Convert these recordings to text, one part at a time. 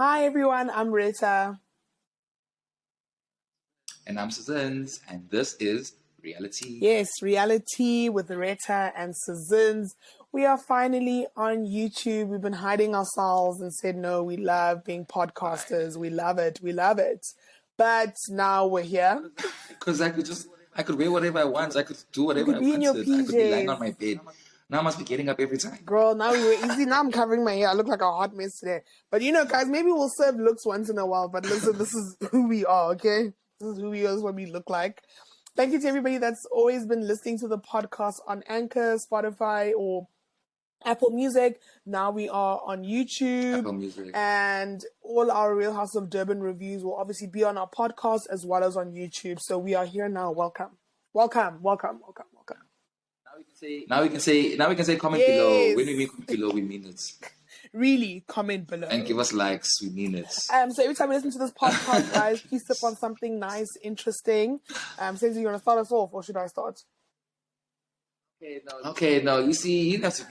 Hi everyone, I'm Rita. And I'm Suzanne's, and this is Reali-Tea. Yes, Reali-Tea with Rita and Suzanne's. We are finally on YouTube. We've been hiding ourselves and said, no, we love being podcasters. We love it. We love it. But now we're here. Because I could wear whatever I want. I could do whatever I be in wanted. your I could be lying PJs. on my bed. Now I must be getting up every time. Girl, now we were easy. Now I'm covering my hair. I look like a hot mess today. But you know, guys, maybe we'll serve looks once in a while. But listen, this is who we are, okay? This is who we are, this is what we look like. Thank you to everybody that's always been listening to the podcast on Anchor, Spotify, or Apple Music. Now we are on YouTube. Apple Music. And all our Real House of Durban reviews will obviously be on our podcast as well as on YouTube. So we are here now. Welcome. Welcome. Welcome. Welcome. Welcome. Now we can say comment below. When we mean comment below, we mean it. Really, comment below. And give us likes, we mean it. So every time you listen to this podcast, guys, please sip on something nice, interesting. Since you're gonna start us off, or should I start? Okay, no, you see, you have to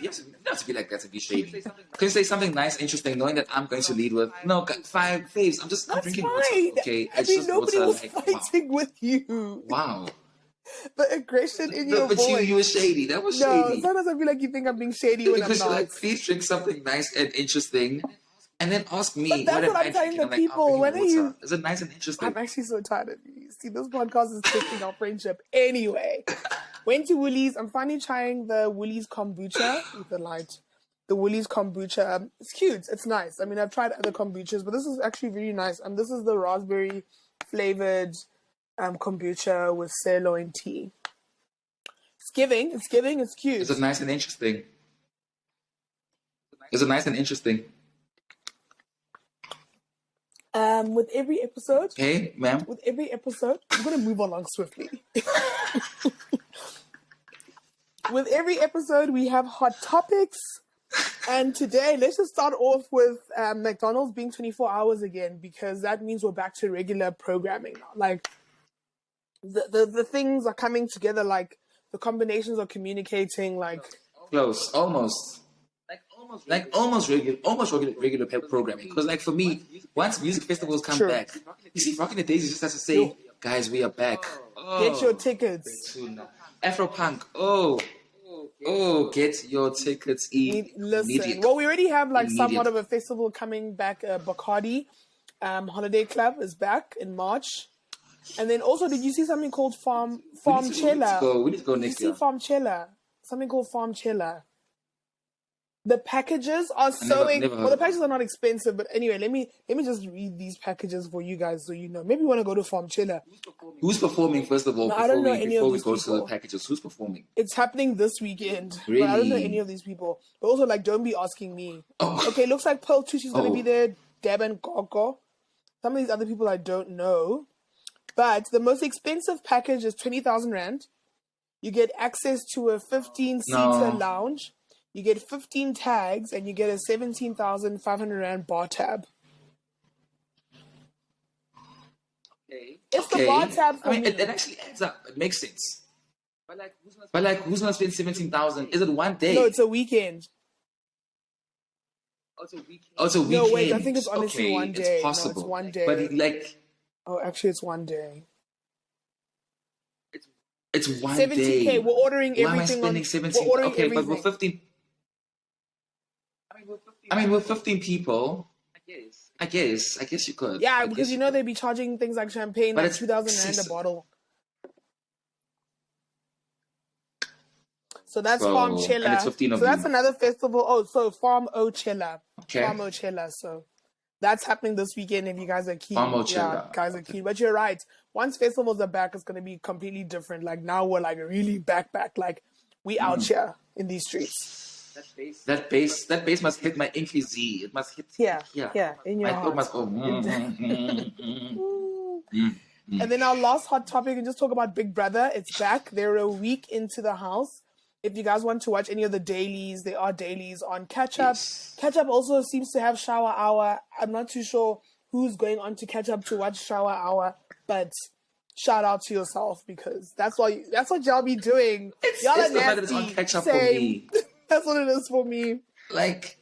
be like that to be shady. Can you say something nice, interesting, knowing that I'm going to lead with, no, 5 faves, I'm drinking water, okay? I mean, nobody was fighting with you. Wow. The aggression in your voice. But you were shady. That was shady. No, sometimes I feel like you think I'm being shady when I'm not. Like, please drink something nice and interesting, and then ask me. But that's what I'm telling the people. When are you? Is it nice and interesting? I'm actually so tired of you. See, this podcast is testing our friendship. Anyway, went to Woolies. I'm finally trying the Woolies kombucha with the light. The Woolies kombucha. It's cute. It's nice. I mean, I've tried other kombuchas, but this is actually really nice. And this is the raspberry flavored kombucha with sirloin tea. It's giving, it's cute. Is it nice and interesting? Is it nice and interesting? With every episode. Hey, ma'am. With every episode, I'm gonna move along swiftly. With every episode, we have hot topics. And today, let's just start off with McDonald's being 24 hours again, because that means we're back to regular programming now. Like, the things are coming together, like the combinations are communicating, like close, almost regular programming. Because like for me, once music festivals come back, you see, Rockin' the Daisy just has to say, guys, we are back. Get your tickets. Afropunk. Get your tickets. Listen, well, we already have like somewhat of a festival coming back. Bacardi Holiday Club is back in March. And then also, did you see something called Farm Chela? We need to go next year. Did you see Farm Chela? Something called Farm Chela. The packages are well, the packages are not expensive, but anyway, let me just read these packages for you guys so you know. Maybe you want to go to Farm Chela. Who's performing, first of all, before we go to the packages? Who's performing? It's happening this weekend. Really? But I don't know any of these people. But also, like, don't be asking me. Oh. Okay, looks like Pearl Tushi's going to be there. Deb and Coco. Some of these other people I don't know. But the most expensive package is 20,000 Rand. You get access to a 15-seater lounge. You get 15 tags, and you get a 17,500 Rand bar tab. Okay. It's the bar tab for me. It actually adds up. It makes sense. But who's gonna spend 17,000? Is it one day? No, it's a weekend. Oh, it's a weekend. No, wait, I think it's honestly one day. It's possible. No, it's one day. But like... Oh, actually, it's one day. It's one 70K. day. 70K. We're ordering everything. Why am I spending 17? Okay, everything. But we're 15... we're 15 people. I guess you could. Yeah, because you know they'd be charging things like champagne, like 2,000 Rand a bottle. So that's Farm Chela. So that's another festival. Oh, so Farm Ochella. Okay. Farm Ochella. So that's happening this weekend if you guys are keen. Farm Ochella. Yeah, guys are keen. But you're right. Once festivals are back, it's going to be completely different. Like now we're like really back. Like we out here in these streets. That bass must hit my inky Z. It must hit. Yeah. In your heart. Must go. And then our last hot topic, and just talk about Big Brother. It's back. They're a week into the house. If you guys want to watch any of the dailies, there are dailies on Catch Up. Yes. Catch Up also seems to have Shower Hour. I'm not too sure who's going on to Catch Up to watch Shower Hour, but shout out to yourself because that's what y'all be doing. Y'all are nasty. It's on Catch Up for me. That's what it is for me. Like,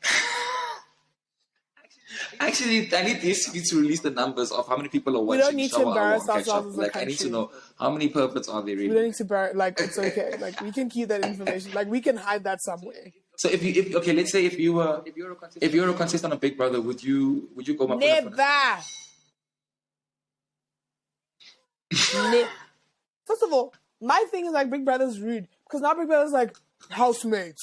Actually, I need this to release the numbers of how many people are We watching don't need to Shower Hour embarrass on Catch Up. ourselves as a Like, I need to country. know how many perverts are there We don't really. need to like, it's okay. Like, we can keep that information. Like, we can hide that somewhere. So okay, let's say if you're a contestant on Big Brother, would you go Never. First of all, my thing is like Big Brother's rude because now Big Brother's like housemates.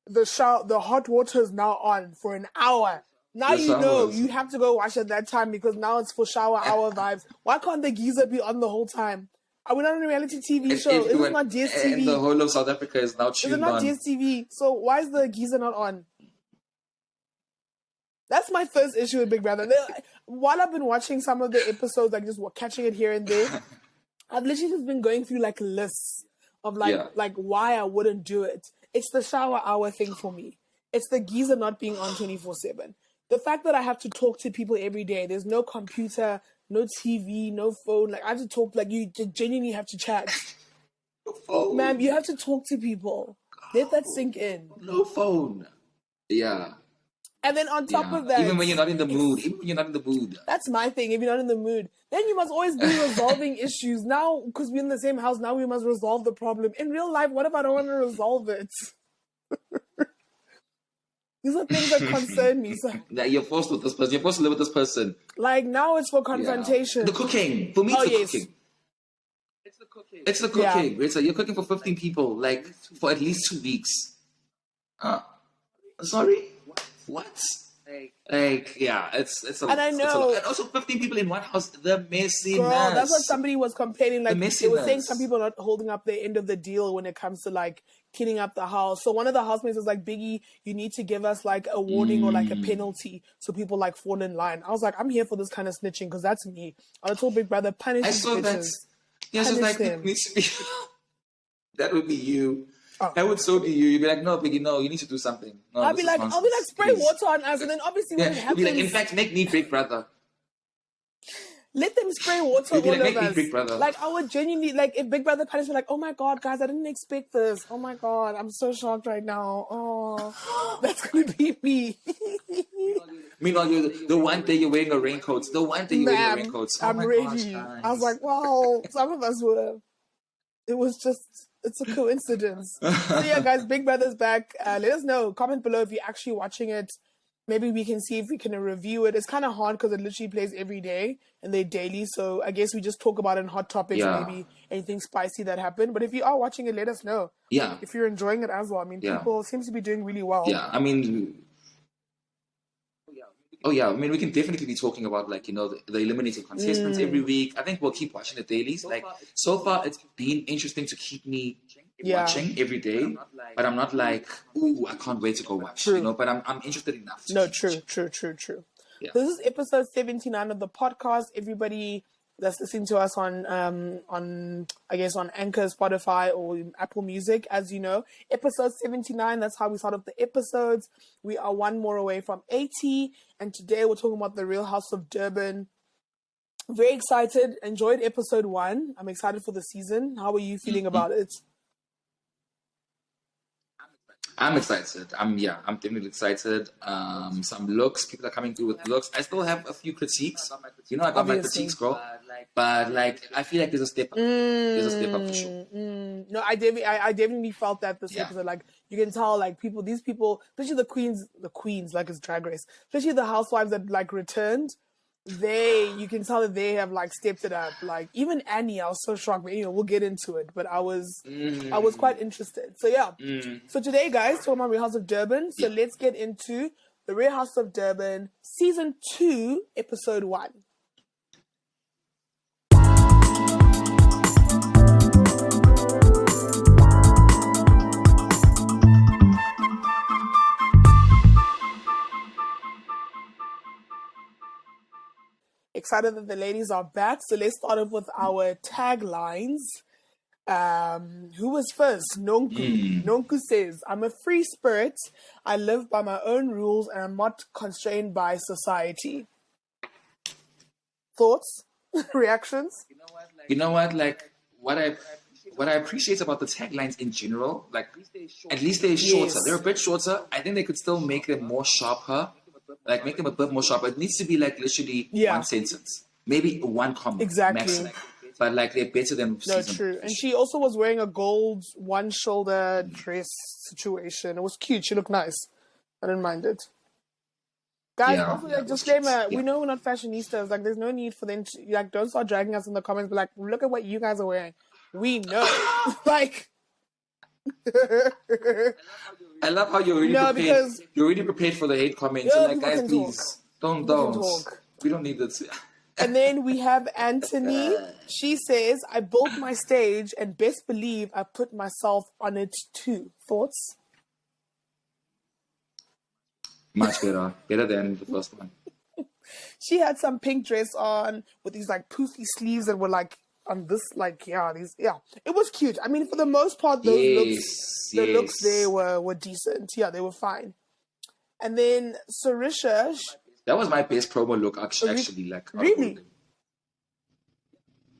The hot water is now on for an hour. Now you know you have to go watch at that time because now it's for shower hour vibes. Why can't the geyser be on the whole time? Are we not on a reality TV show? Is it not DSTV? And the whole of South Africa is now Is tuned it not on. DSTV? So why is the geyser not on? That's my first issue with Big Brother. While I've been watching some of the episodes, like just catching it here and there, I've literally just been going through like lists of like why I wouldn't do it. It's the shower hour thing for me. It's the geyser not being on 24/7. The fact that I have to talk to people every day. There's no computer, no TV, no phone. Like I have to talk. Like you genuinely have to chat. No phone. Man, you have to talk to people. Let that sink in. No phone. Yeah. And then on top of that, even when you're not in the mood, that's my thing. If you're not in the mood, then you must always be resolving issues. Now, because we're in the same house, now we must resolve the problem. In real life, what if I don't want to resolve it? These are things that concern me. So, that you're forced with this person. You're forced to live with this person. Like now, it's for confrontation. The cooking for me. It's the cooking. It's the cooking. Yeah. So you're cooking for 15 people, like for at least 2 weeks. Sorry. What? It's a lot. And I know. And also 15 people in one house, the messiness. Girl, that's what somebody was complaining. Like, they were saying some people are not holding up the end of the deal when it comes to, like, cleaning up the house. So one of the housemates was like, Biggie, you need to give us, like, a warning or, like, a penalty so people, like, fall in line. I was like, I'm here for this kind of snitching because that's me. I told Big Brother, punish these bitches. Yeah, so like, it needs to be... That would be you. Oh. That would so be you. You'd be like, no, Biggie, no, you need to do something. No, I'll be like, spray water on us, and then obviously when it happens, be like, in fact, make me Big Brother. Let them spray water all like, over us. Big Brother. Like I would genuinely like if Big Brother punished me, like, oh my god, guys, I didn't expect this. Oh my god, I'm so shocked right now. Oh, that's gonna be me. Meanwhile, the one day you're wearing a raincoat. The one day you're wearing a raincoat. Oh I'm ready. I was like, wow. Some of us were. It was just. It's a coincidence. So yeah, guys, Big Brother's back. Let us know. Comment below if you're actually watching it. Maybe we can see if we can review it. It's kind of hard because it literally plays every day and they're daily. So I guess we just talk about it in hot topics, maybe anything spicy that happened. But if you are watching it, let us know. Yeah. If you're enjoying it as well. I mean, people seem to be doing really well. Yeah, I mean... Oh yeah, I mean, we can definitely be talking about, like, you know, the eliminated contestants every week. I think we'll keep watching the dailies. Like, so far, it's been interesting to keep me watching every day. But I'm not like, ooh, I can't wait to go watch. You know, but I'm interested enough. True. Yeah. This is episode 79 of the podcast. Everybody that's listening to us on I guess on Anchor, Spotify, or Apple Music, as you know, episode 79. That's how we start off the episodes. We are one more away from 80, and today we're talking about the Real House of Durban. Very excited. Enjoyed episode 1. I'm excited for the season. How are you feeling about it? I'm excited. I'm definitely excited. Some looks. People are coming through with looks. I still have a few critiques. You know, I got my critiques, girl. But like, I feel like there's a step up. There's a step up for sure. No, I definitely felt that this episode. Like, you can tell, like, these people, especially the queens, like it's Drag Race, especially the housewives that like returned. You can tell that they have like stepped it up. Like even Annie, I was so shocked, but we'll get into it. But I was quite interested. So yeah. So today, guys, talking about Real House of Durban. So let's get into the Real House of Durban, season 2, episode 1. Excited that the ladies are back. So let's start off with our taglines. Who was first? Nonku. Nonku says, I'm a free spirit. I live by my own rules and I'm not constrained by society. Thoughts? Reactions? You know what? Like, what I appreciate about the taglines in general, like, at least they're shorter. They're a bit shorter. I think they could still make them more sharper like make them a bit more sharp. It needs to be like literally one sentence, maybe one comma, maximum. But like they're better than season. True. And she also was wearing a gold one-shoulder dress situation. It was cute. She looked nice. I didn't mind it. Guys, also like disclaimer, we know we're not fashionistas. Like there's no need for them to like don't start dragging us in the comments, but like look at what you guys are wearing. We know. Like I love how you're already prepared. Because you're already prepared for the hate comments. And like guys, please don't. We don't need this. And then we have Anthony. She says, I built my stage and best believe I put myself on it too. Thoughts? Much better. Better than the first one. She had some pink dress on with these like poofy sleeves that were like on this, like, It was cute. I mean, for the most part, those looks there were decent. Yeah, they were fine. And then Sarisha... That was my best promo look, actually. Like, really?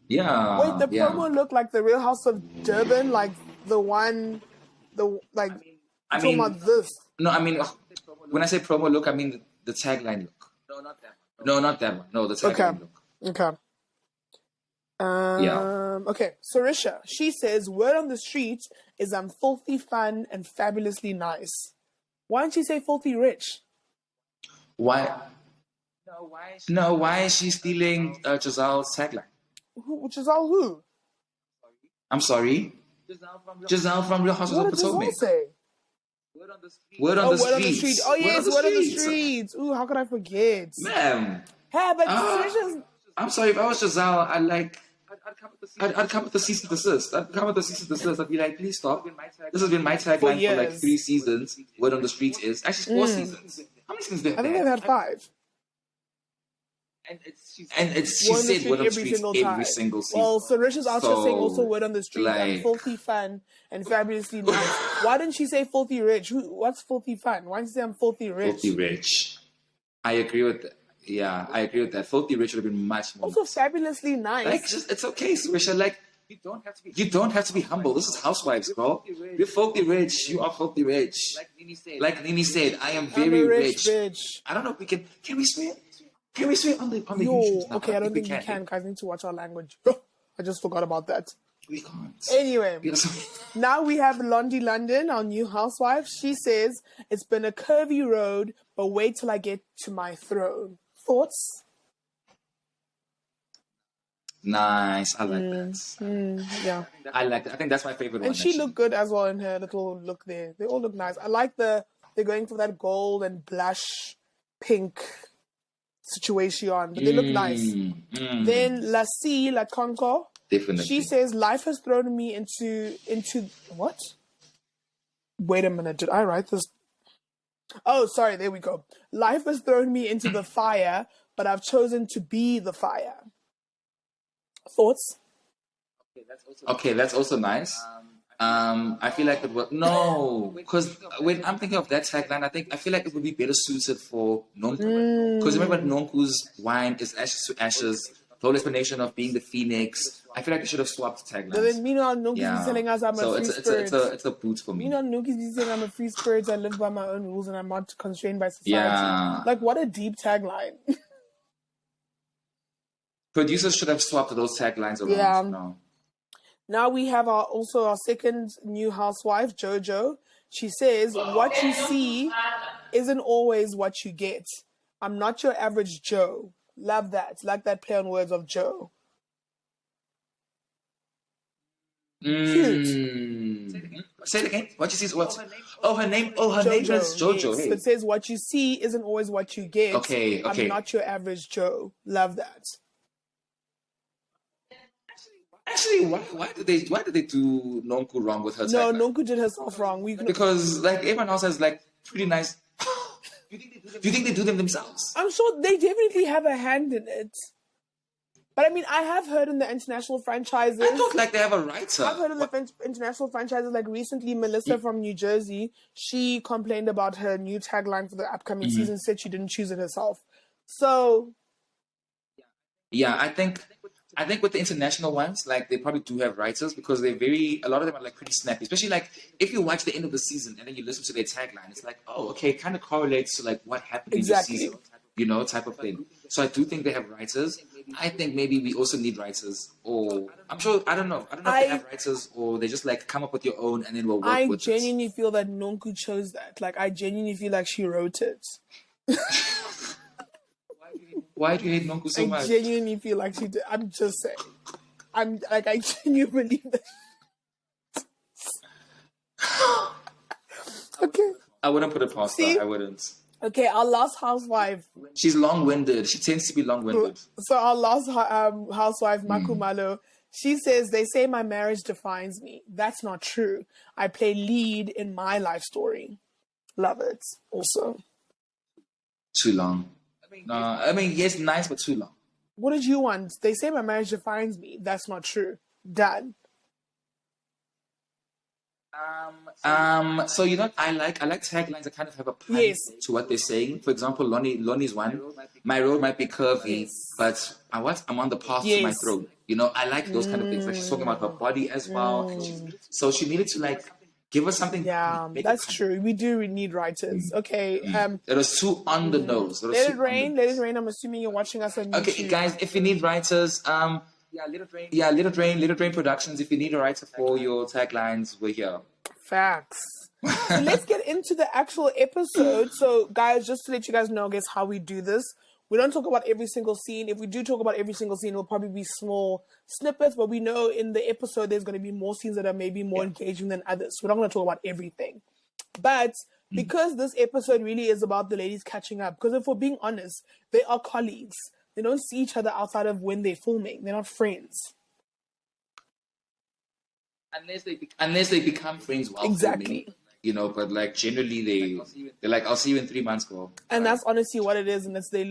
Yeah. Wait, the promo looked like the Real House of Durban, like the one, I mean, about this. No, I mean, when I say promo look, I mean the tagline look. No, not that one. No, not that one. No, the tagline look. Okay. Okay, Sarisha, she says, word on the street is I'm filthy fun and fabulously nice. Why didn't she say filthy rich? Why? No, why is she stealing Giselle's tagline? Giselle who? I'm sorry? Giselle from Real Housewives of Potomac. What did Giselle say? Word on the street. Oh, yes, word on the street. Ooh, how could I forget? Ma'am. Hey, but Sarisha's... I'm sorry, if I was Giselle, I'd come with the cease and desist. I'd be like, please stop. This has been my tagline for like 3 seasons. Word on the street is... Actually, 4 seasons. How many seasons do they have? I think they've had 5. She said word on the street every single season. Well, Sarisha's also saying also word on the street. Like, filthy fun and fabulously nice. Why didn't she say filthy rich? What's filthy fun? Why didn't she say I'm filthy rich? Filthy rich. I agree with that. Yeah, I agree with that. Filthy rich would have been much more. Also fabulously nice. Like, it's okay, Sarisha. Like, you don't have to be humble. This is Housewives, bro. You're filthy rich. You are filthy rich. Like Nini said, I am very rich. I don't know if we can we swear? Can we swear on the YouTube now? Okay, I don't think we can, guys. I need to watch our language. I just forgot about that. We can't. Anyway, now we have Londi London, our new housewife. She says, it's been a curvy road, but wait till I get to my throne. Thoughts? Nice. I like that. Yeah. I like that. I think that's my favorite one. And she looked good as well in her little look there. They all look nice. I like they're going for that gold and blush pink situation, but they look nice. Then La Conco. Definitely. She says, life has thrown me into what? Wait a minute, did I write this? Oh, sorry, there we go. Life has thrown me into the fire, but I've chosen to be the fire. Thoughts? Okay, that's also nice. I feel like it would because when I'm thinking of that tagline, I feel like it would be better suited for Nonku. Because remember, Nonku's wine is ashes to ashes. The whole explanation of being the phoenix. I feel like they should have swapped taglines. But then meanwhile, Nonku's telling us I'm a free spirit. It's a boot for me. Meanwhile, Nonku's saying I'm a free spirit. I live by my own rules and I'm not constrained by society. Yeah. Like, what a deep tagline. Producers should have swapped those taglines around. Yeah. No. Now we have our second new housewife, Jojo. She says, what you see isn't always what you get. I'm not your average Joe. Love that. Like that play on words of Joe. Cute. Say it again. What you see is what? Her name is Jojo. Yes. Hey. It says, what you see isn't always what you get. Okay. I'm not your average Joe. Love that. Actually, why did they do Nonku wrong with her? No, Nonku did herself wrong. Because like everyone else has like pretty nice. Do you think they do them themselves? I'm sure they definitely have a hand in it. But I mean, I have heard in the international franchises. I don't like they have a writer. I've heard in the international franchises, like recently, Melissa from New Jersey, she complained about her new tagline for the upcoming season. Said she didn't choose it herself. So, yeah, I think I think with the international ones, like they probably do have writers because a lot of them are like pretty snappy. Especially like if you watch the end of the season and then you listen to their tagline, it's like, oh, okay, it kind of correlates to like what happened in the season, type of thing. So I do think they have writers. I think maybe we also need writers, or I'm sure I don't know if they have writers or they just like come up with your own and then we'll work with it. I genuinely feel that Nonku chose that. Like I genuinely feel like she wrote it. Why do you hate Nonku so much? I genuinely feel like she did. I'm just saying. I genuinely believe that. Okay. I wouldn't put it past her. I wouldn't. Okay, our last housewife. She's long-winded. She tends to be long-winded. So our last housewife, Makumalo, she says, they say my marriage defines me. That's not true. I play lead in my life story. Love it. Also. Too long. Yes, nice, but too long. What did you want? They say my marriage defines me. That's not true. Done. So I like taglines that kind of have a pun to what they're saying. For example, Lonnie's one. My road might be curvy, but I'm on the path to my throne. I like those kind of things. Like she's talking about her body as well. So she needed to like give us something. Yeah, that's true. We do need writers. Okay. It was too on the nose. Let it rain. Let it rain. I'm assuming you're watching us on YouTube. Okay, guys, if you need writers, Little Drain Productions. If you need a writer for your taglines, we're here. Facts. So let's get into the actual episode. So, guys, just to let you guys know, I guess, how we do this. We don't talk about every single scene. If we do talk about every single scene, it'll probably be small snippets, but we know in the episode there's going to be more scenes that are maybe more engaging than others. We're not going to talk about everything. But because this episode really is about the ladies catching up, because if we're being honest, they are colleagues. They don't see each other outside of when they're filming. They're not friends. Unless they become friends while filming. But like generally they're like, I'll see you in 3 months, girl. And that's honestly what it is, and it's their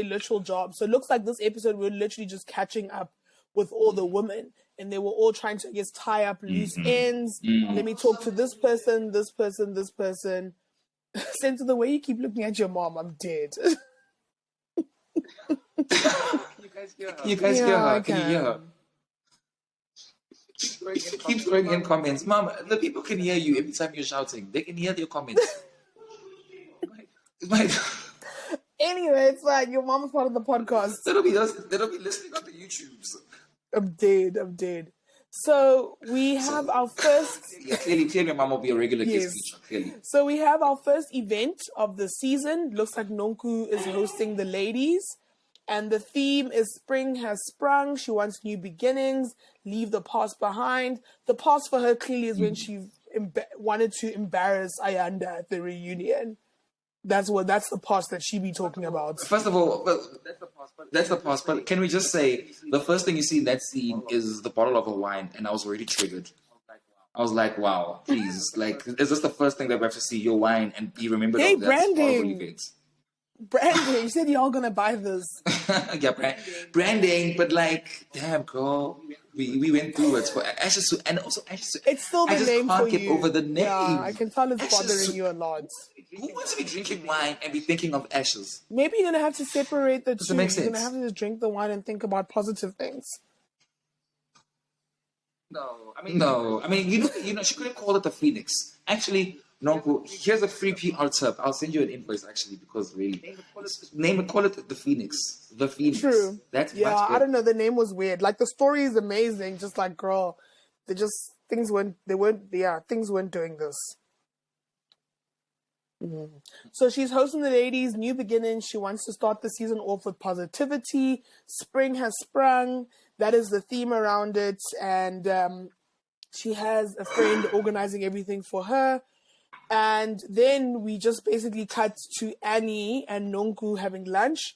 literal job. So it looks like this episode we're literally just catching up with all the women, and they were all trying to, I guess, tie up loose ends. Let me talk to this person, this person, this person. Center, the way you keep looking at your mom, I'm dead. You guys hear her? Can you hear her? Keep throwing in comments. Mom, the people can hear you every time you're shouting. They can hear your comments. Anyway, it's like your mom is part of the podcast. They'll be listening on the YouTubes. I'm dead. So we have our first... Clearly your mom will be a regular guest feature, clearly. So we have our first event of the season. Looks like Nonku is hosting the ladies. And the theme is spring has sprung. She wants new beginnings. Leave the past behind. The past for her clearly is when she wanted to embarrass Ayanda at the reunion. That's the past that she be talking about. First of all, that's the past. But can we just say the first thing you see in that scene is the bottle of a wine, and I was already triggered. I was like, wow, please, like, is this the first thing that we have to see your wine and be remembered? Hey, of that branding. Branding, you said y'all gonna buy this. Yeah, branding, but like, damn, girl, we went through it for Ashes, and also Ashes. It's still the name for you. I just can't get over the name. Yeah, I can tell it's bothering you a lot. Who wants to be drinking wine and be thinking of Ashes? Maybe you're gonna have to separate the two. Does it make sense? You're gonna have to just drink the wine and think about positive things. No, I mean, you know, she could have called it the Phoenix. Actually. No, here's a free PR tip. I'll send you an invoice actually because really, call it the Phoenix. The Phoenix. True. That's I don't know. The name was weird. Like the story is amazing. Just like girl, things weren't doing this. Mm-hmm. So she's hosting the ladies, new beginnings. She wants to start the season off with positivity. Spring has sprung. That is the theme around it, and she has a friend organizing everything for her. And then we just basically cut to Annie and Nonku having lunch.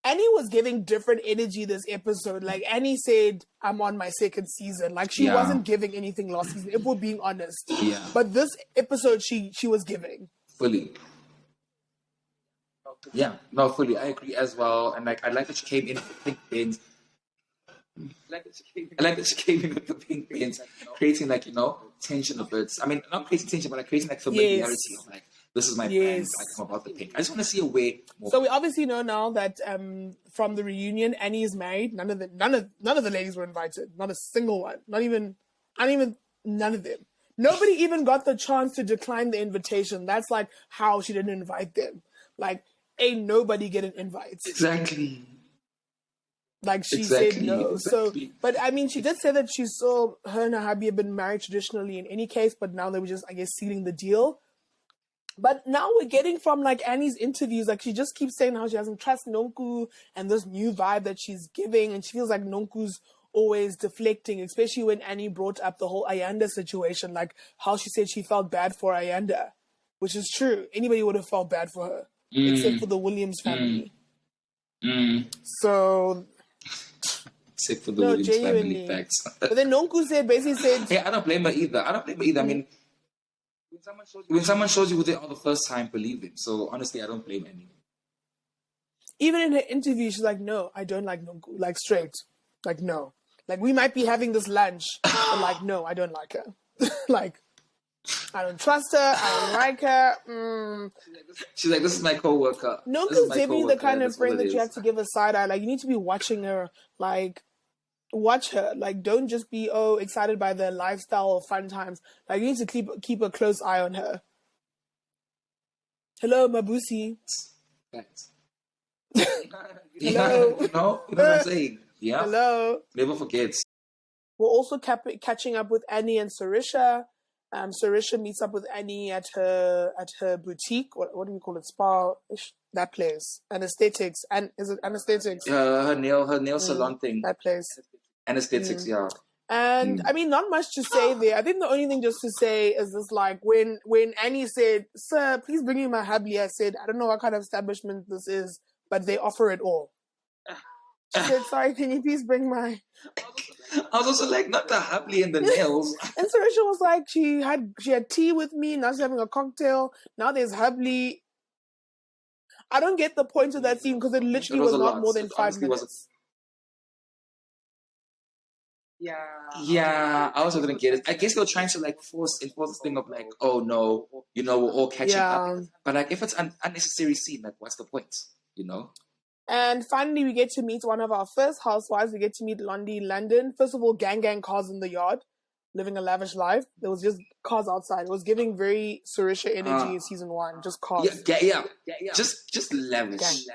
Annie was giving different energy this episode. Like Annie said, I'm on my second season. Like she wasn't giving anything last season, if we're being honest. Yeah. But this episode, she was giving. Fully. Yeah, no, fully. I agree as well. And like, I like that she came in with the pink pins. I like that she came in with the pink pins, creating like, tension a bit. I mean, not creating tension, but like creating like familiarity of like, This is my plan. Like, I'm about the pink. I just want to see a way more. So we obviously know now that from the reunion, Annie is married. None of the ladies were invited. Not a single one. Not even none of them. Nobody even got the chance to decline the invitation. That's like how she didn't invite them. Like, ain't nobody getting invites. Exactly. Like, she said no. So, but I mean, she did say that she saw her and her hubby have been married traditionally in any case, but now they were just, I guess, sealing the deal. But now we're getting from, like, Annie's interviews, like, she just keeps saying how she doesn't trust Nonku and this new vibe that she's giving, and she feels like Nonku's always deflecting, especially when Annie brought up the whole Ayanda situation, like how she said she felt bad for Ayanda, which is true. Anybody would have felt bad for her, except for the Williams family. So... Except for the Williams family facts. But then Nonku basically said... Hey, I don't blame her either. I mean, when someone shows you who they are the first time, believe them. So honestly, I don't blame anyone. Even in her interview, she's like, no, I don't like Nonku. Like, straight. Like, no. Like, we might be having this lunch, but like, no, I don't like her. Like, I don't trust her. I don't like her. She's like, this is my co-worker. Nonku's definitely the kind of friend that you have to give a side eye. Like, you need to be watching her. Like, watch her. Like, don't just be excited by the lifestyle or fun times. Like, you need to keep a close eye on her. Hello, Mabusi. Thanks. Hello. You know what I'm saying? Yeah. Hello. Never forgets. We're also catching up with Annie and Sarisha. Sarisha meets up with Annie at her boutique. What do we call it? Spa. That place. Anesthetics. And is it anesthetics? Her nail salon thing. That place. Anesthetics, yeah. And I mean, not much to say there. I think the only thing just to say is this: like when Annie said, "Sir, please bring me my hubby," I said, "I don't know what kind of establishment this is, but they offer it all." She said, "Sorry, can you please bring my..." I was also like, not the hubby and the nails. And Sarisha was like, she had tea with me, now she's having a cocktail, now there's hubby. I don't get the point of that scene because it literally was not more than 5 minutes. Yeah, I also didn't get it. I guess they were trying to like enforce this thing of like, oh no, you know, we're all catching up. But like, if it's an unnecessary scene, like, what's the point? You know? And finally, we get to meet one of our first housewives. We get to meet Londi London. First of all, gang cars in the yard, living a lavish life. There was just cars outside. It was giving very Sarisha energy in season 1. Just cars. Yeah. Just lavish.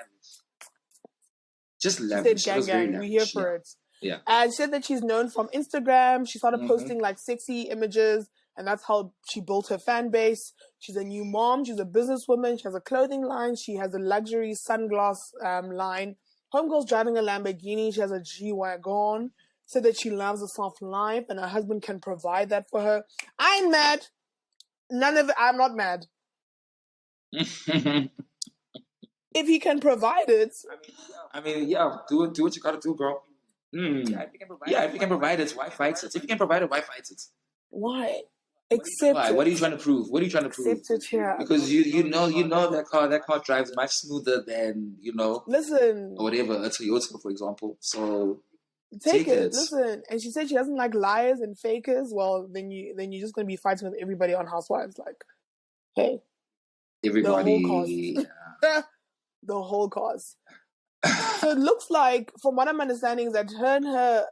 Just lavish. She said gang. We're here for it. Yeah. And she said that she's known from Instagram. She started posting like sexy images, and that's how she built her fan base. She's a new mom. She's a businesswoman. She has a clothing line. She has a luxury sunglass line. Homegirl's driving a Lamborghini. She has a G-Wagon. Said that she loves a soft life, and her husband can provide that for her. I'm mad. I'm not mad. If he can provide it. I mean, yeah, do what you gotta do, girl. Yeah, if you can provide it, why fight it? If you can provide it, why fight it? Why? Accept why? it. What are you trying to prove? Accept it, yeah. Because you know that car drives much smoother than, you know, listen, or whatever, a Toyota, for example. So take it. Listen. And she said she doesn't like liars and fakers. Well, then you're just gonna be fighting with everybody on Housewives. Like, hey, everybody, the whole cause. So it looks like, from what I'm understanding, is that her and her,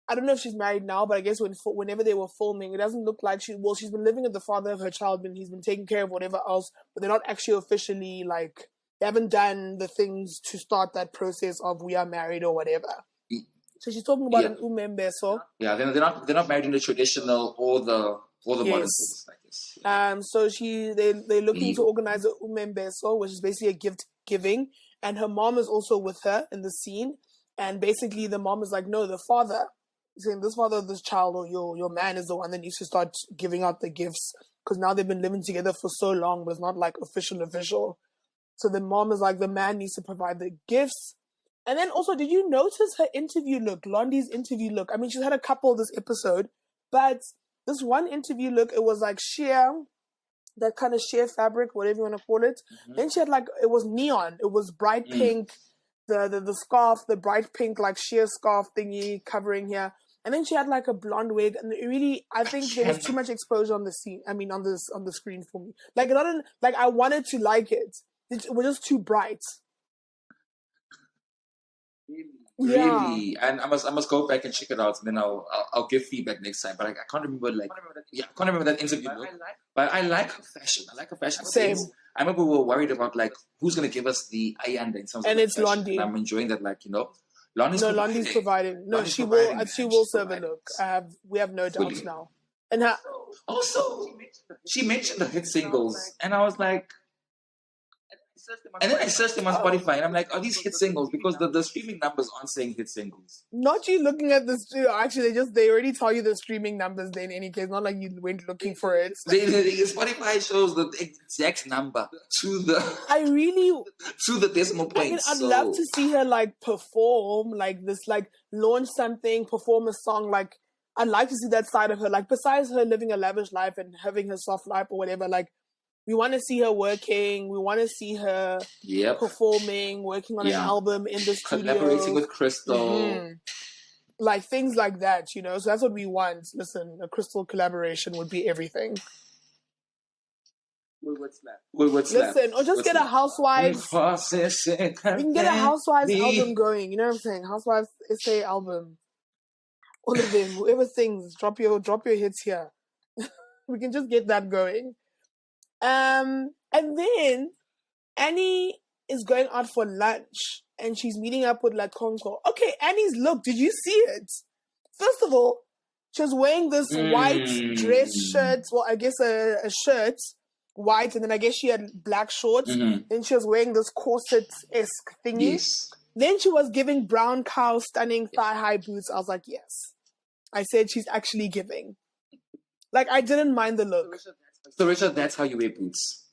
I don't know if she's married now, but I guess whenever they were filming, it doesn't look like she's been living with the father of her child, and he's been taking care of whatever else, but they're not actually officially, like, they haven't done the things to start that process of we are married or whatever. So she's talking about an umembeso. Yeah, they're not married in the traditional or the modern sense, I guess. So they're looking to organize an umembeso, which is basically a gift giving. And her mom is also with her in the scene. And basically the mom is like, no, the father, saying this father of this child or your man is the one that needs to start giving out the gifts. Because now they've been living together for so long, but it's not like official. So the mom is like, the man needs to provide the gifts. And then also, did you notice her interview look, Londi's interview look? I mean, she's had a couple this episode, but this one interview look, it was like sheer, that kind of sheer fabric, whatever you want to call it. Then she had like, it was neon. It was bright pink, the scarf, the bright pink like sheer scarf thingy covering here. And then she had like a blonde wig, and it really, I think there was too much exposure on the scene. I mean, on the screen for me. Like, like I wanted to like it. It was just too bright. Yeah. Really, and I must go back and check it out, and then I'll give feedback next time. But I can't remember I can't remember that interview look. But I like her fashion. I like her fashion. Same. I remember we were worried about like who's gonna give us the ayanda in terms of it's fashion. Londi. And I'm enjoying that, like, you know, Londi's providing. No, Londi's she providing, will serve a look. We have no doubts now. And also she mentioned the hit singles, and I was like. And then I searched them on Spotify, and I'm like, are these hit singles? Because the streaming numbers aren't saying hit singles. Not you looking at this. Actually, they already tell you the streaming numbers. Then in any case, not like you went looking for it. Spotify shows the exact number to the decimal point. I mean, I'd love to see her like perform like this, like launch something, perform a song. Like I'd like to see that side of her. Like besides her living a lavish life and having her soft life or whatever, like. We want to see her working. We want to see her performing, working on an album in the studio. Collaborating with Crystal. Mm-hmm. Like, things like that, you know? So that's what we want. Listen, a Crystal collaboration would be everything. Listen, or just get a Housewives. We can get a Housewives album going. You know what I'm saying? Housewives essay album. All of them. Whoever sings, drop your hits here. We can just get that going. And then Annie is going out for lunch and she's meeting up with Lakonko. Okay, Annie's look, did you see it? First of all, she was wearing this white dress shirt. Well, I guess a shirt, white, and then I guess she had black shorts. Then she was wearing this corset-esque thingy. Yes. Then she was giving brown cow stunning thigh-high boots. I was like, yes. I said she's actually giving. Like, I didn't mind the look. So Richard, that's how you wear boots.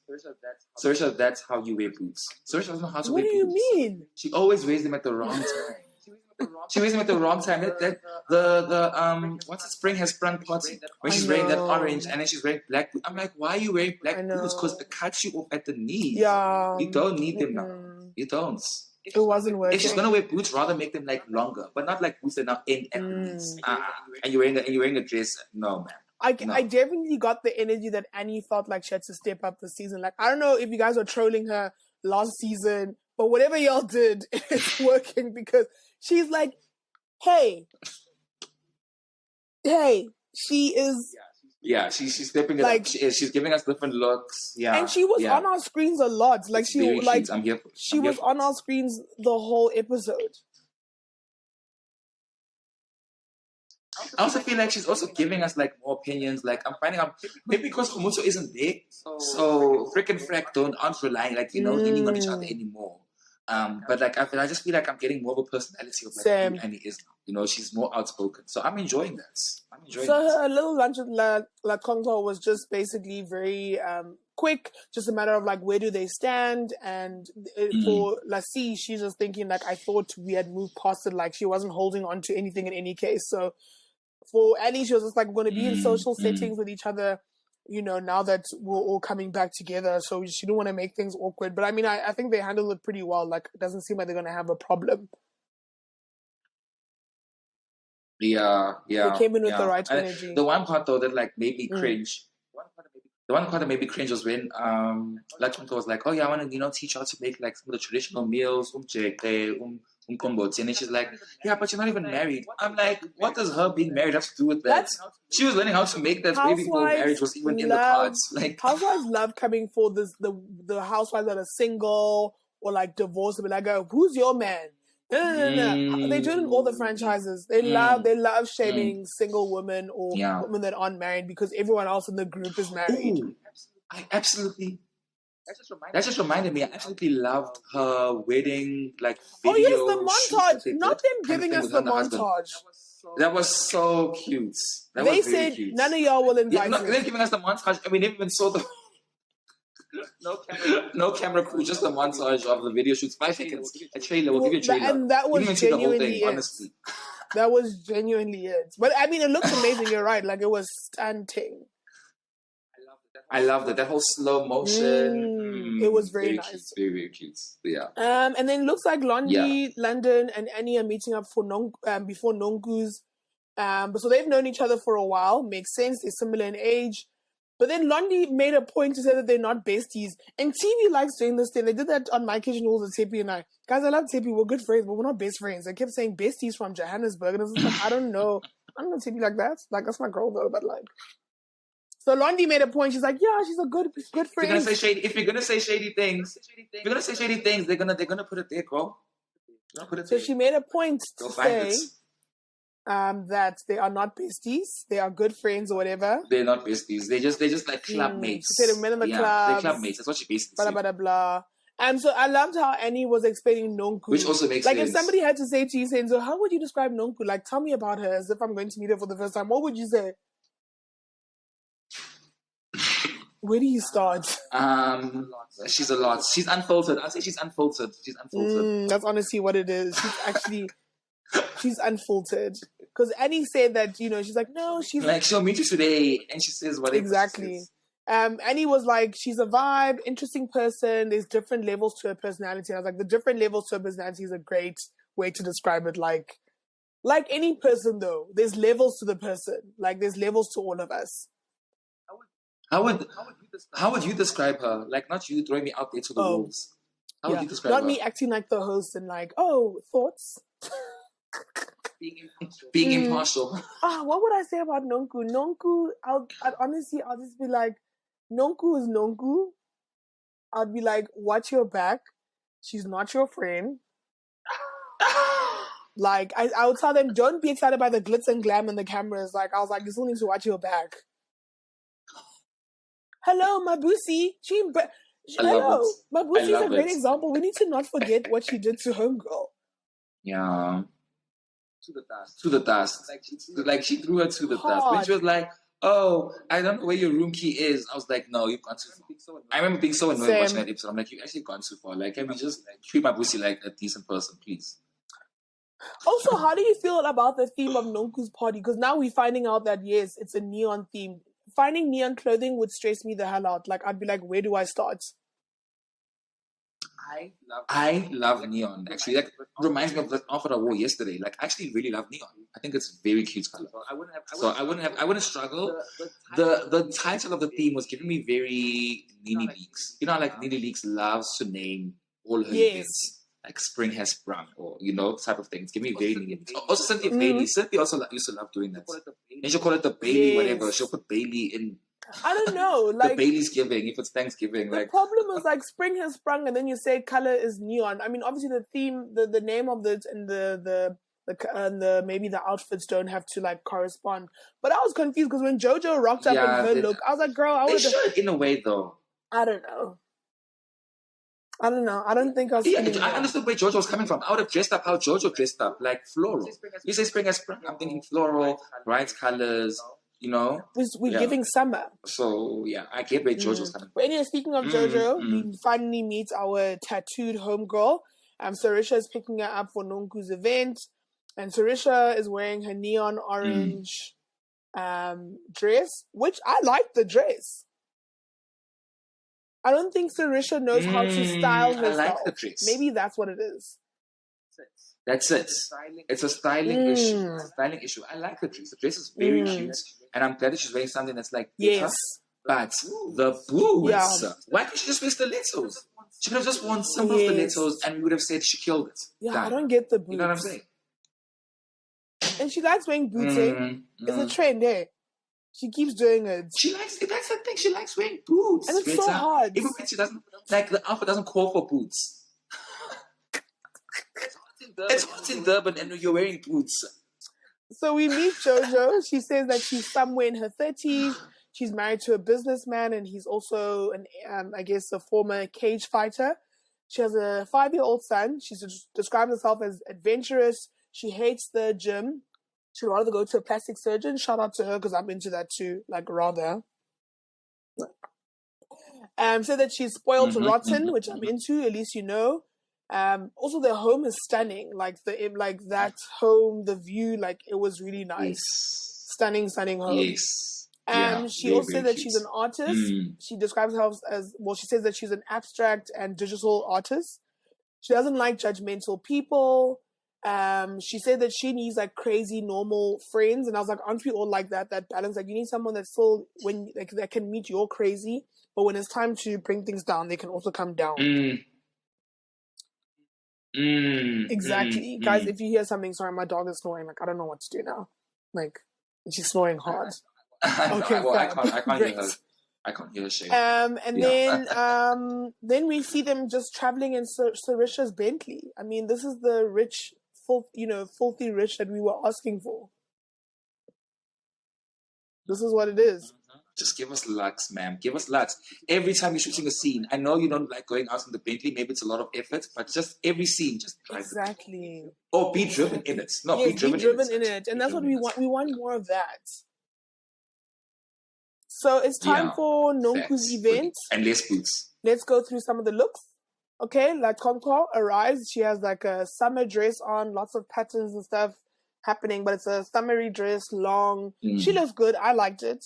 So Richard, that's how you wear boots. So Richard doesn't know how to wear boots. What do you mean? She always wears them at the wrong time. She wears them at the wrong time. The what's the Spring Has Sprung party when she's wearing that orange and then she's wearing black boots. I'm like, why are you wearing black boots? Because it cuts you off at the knees. Yeah. You don't need them now. You don't. It wasn't working. If she's gonna wear boots, rather make them like longer, but not like boots that now end at the knees. And you're wearing a dress. No, man. I definitely got the energy that Annie felt like she had to step up this season. Like, I don't know if you guys were trolling her last season, but whatever y'all did, it's working because she's like, hey, she is... Yeah, she's stepping it up. She's giving us different looks. Yeah, and she was on our screens a lot. Like, she was on our screens the whole episode. I also feel like she's also giving us like more opinions. Like I'm finding out maybe because Komuto isn't there, so Frick and Frack aren't relying leaning on each other anymore. But like I just feel like I'm getting more of a personality of like who Annie is now. You know, she's more outspoken, so I'm enjoying that. Her little lunch with La Conto was just basically very quick, just a matter of like where do they stand, and for Lassie, she's just thinking like I thought we had moved past it, like she wasn't holding on to anything in any case. So for Annie, she was just like, we're going to be in social settings with each other, you know, now that we're all coming back together. So she didn't want to make things awkward. But I mean, I think they handled it pretty well. Like, it doesn't seem like they're going to have a problem. Yeah. They came in with the right energy. The one part, though, that like made me cringe. The one part that made me cringe was when Lachmanto was like, oh yeah, I want to, teach you how to make like some of the traditional meals, and then she's like, yeah, but you're not even married. I'm like, what does her being married have to do with that? She was learning how to make that way before marriage was even in the cards. Like, housewives love coming for this the housewives that are single or like divorced. But like, who's your man? No. They do it in all the franchises. They love shaming single women or women that aren't married because everyone else in the group is married. Ooh, That just reminded me. I absolutely loved her wedding video. Oh yes, the montage. Not them giving us the montage. That was so cute. They said none of y'all will invite us. They're giving us the montage, and we never even saw the no camera crew, just the montage of the video shoots. 5 seconds. A trailer. We'll give you a trailer. And that was genuinely it. Honestly. That was genuinely it. But I mean, it looked amazing. You're right. Like, it was stunning. I loved it. That whole slow motion. It was very nice. Cute, very, very cute. Yeah. And then it looks like Londi, London, and Annie are meeting up for before Nonku's But so they've known each other for a while. Makes sense. They're similar in age. But then Londi made a point to say that they're not besties. And TV likes doing this thing. They did that on My Kitchen Rules with Tepi and I. Guys, I love Tepi. We're good friends, but we're not best friends. They kept saying besties from Johannesburg. And I was like, I don't know. I don't know Tepi like that. Like, that's my girl, though. But, like... So Londi made a point. She's like, yeah, she's a good friend. If you're gonna say shady things, they're gonna put it there, girl. So she made a point to say that they are not besties. They are good friends or whatever. They're not besties. They're just like club mates. She said they met in the club. They're club mates. That's what she basically said. Blah, blah, blah. And so I loved how Annie was explaining Nonku. Which also makes sense. Like, if somebody had to say to you, saying, so how would you describe Nonku? Like, tell me about her as if I'm going to meet her for the first time. What would you say? Where do you start? She's a lot. She's unfiltered. I'll say she's unfiltered. That's honestly what it is. She's unfiltered. Because Annie said that, she's like, no, she's... Like, she'll meet you today, and she says whatever. Exactly. Annie was like, she's a vibe, interesting person. There's different levels to her personality. And I was like, the different levels to her personality is a great way to describe it. Like any person, though, there's levels to the person. Like, there's levels to all of us. How would you describe her? Like, not you throwing me out there to the wolves. How would you describe her? Not me acting like the host and like, thoughts? Being impartial. What would I say about Nonku? Nonku, I'll just be like, Nonku is Nonku. I'd be like, watch your back. She's not your friend. Like, I would tell them, don't be excited by the glitz and glam in the cameras. Like, I was like, you still need to watch your back. Hello, Mabusi. Hello. Mabusi is a great example. We need to not forget what she did to Homegirl. Yeah. To the dust. Like she threw her to the dust. When she was like, oh, I don't know where your room key is. I was like, no, you've gone too far. I remember being so annoyed watching that episode. I'm like, you've actually gone too far. Like, can we just treat Mabusi like a decent person, please? Also, how do you feel about the theme of Nonku's party? Because now we're finding out that, yes, it's a neon theme. Finding neon clothing would stress me the hell out. Like, I'd be like, where do I start? I love neon. Actually, that reminds me of the outfit I wore yesterday. Like, I actually really love neon. I think it's a very cute color. I wouldn't struggle. The title of the theme was giving me very Nene Leaks. You know, like Nene Leaks loves to name all her events. Like spring has sprung, or type of things. Give me very Nene. Also, Cynthia Bailey. Cynthia also used to love doing that. And she'll call it the Bailey, whatever. She'll put Bailey in. I don't know, like the Bailey's giving if it's Thanksgiving. The problem is like spring has sprung, and then you say color is neon. I mean, obviously the theme, the name of it, and the maybe the outfits don't have to like correspond. But I was confused because when JoJo rocked up in her look, I was like, girl, I would. They should in a way though. I don't know. I don't think I was. Yeah, I understood where JoJo was coming from. I would have dressed up how JoJo dressed up, like floral. You say spring has sprung, I'm thinking floral, bright colors. We're giving summer. So yeah, I get where JoJo's coming from. But anyway, speaking of JoJo, we finally meet our tattooed homegirl. Sarisha is picking her up for Nonku's event, and Sarisha is wearing her neon orange dress, which I like the dress. I don't think Sarisha knows how to style herself. I like the dress. Maybe that's what it is. That's it. It's a styling issue. It's a styling issue. I like the dress. The dress is very cute. And I'm glad that she's wearing something that's like yes. But the boots, why can't she just wear stilettos? She could have just worn some stilettos and we would have said she killed it. Yeah, I don't get the boots. You know what I'm saying? And she likes wearing boots. It's a trend, eh? She keeps doing it. She likes it. That's the thing. She likes wearing boots. And it's so hard. Even when she doesn't, like, the outfit doesn't call for boots. It's hot in Durban and you're wearing boots. So we meet JoJo. She says that she's somewhere in her 30s. She's married to a businessman and he's also a former cage fighter. She has a 5-year-old son. She describes herself as adventurous. She hates the gym. She'd rather go to a plastic surgeon. Shout out to her because I'm into that too. Like, rather. Said that she's spoiled rotten, which I'm into, at least you know. Also, their home is stunning. Like that home, the view, like it was really nice. Yes. Stunning home. Yes. She also said that she's an artist. She describes herself she says that she's an abstract and digital artist. She doesn't like judgmental people. She said that she needs like crazy normal friends, and I was like, aren't we all like that? That balance, like you need someone that's still that can meet your crazy, but when it's time to bring things down, they can also come down. Exactly, guys. If you hear something, sorry, my dog is snoring. Like I don't know what to do now. Like she's snoring hard. Okay, well, I can't hear her. I can't hear her shade. Then we see them just traveling in Sarisha's Bentley. I mean, this is the rich, filthy rich that we were asking for. This is what it is. Just give us lux, ma'am. Give us lux. Every time you're shooting a scene, I know you don't like going out in the Bentley. Maybe it's a lot of effort, but just every scene, just drive exactly. Or be driven in it. No, yes, be driven in it. And that's what we want. We want more of that. So it's time for Nonku's event. And less boots. Let's go through some of the looks. Okay, La Conco arrives. She has like a summer dress on, lots of patterns and stuff happening, but it's a summery dress, long. She looks good. I liked it.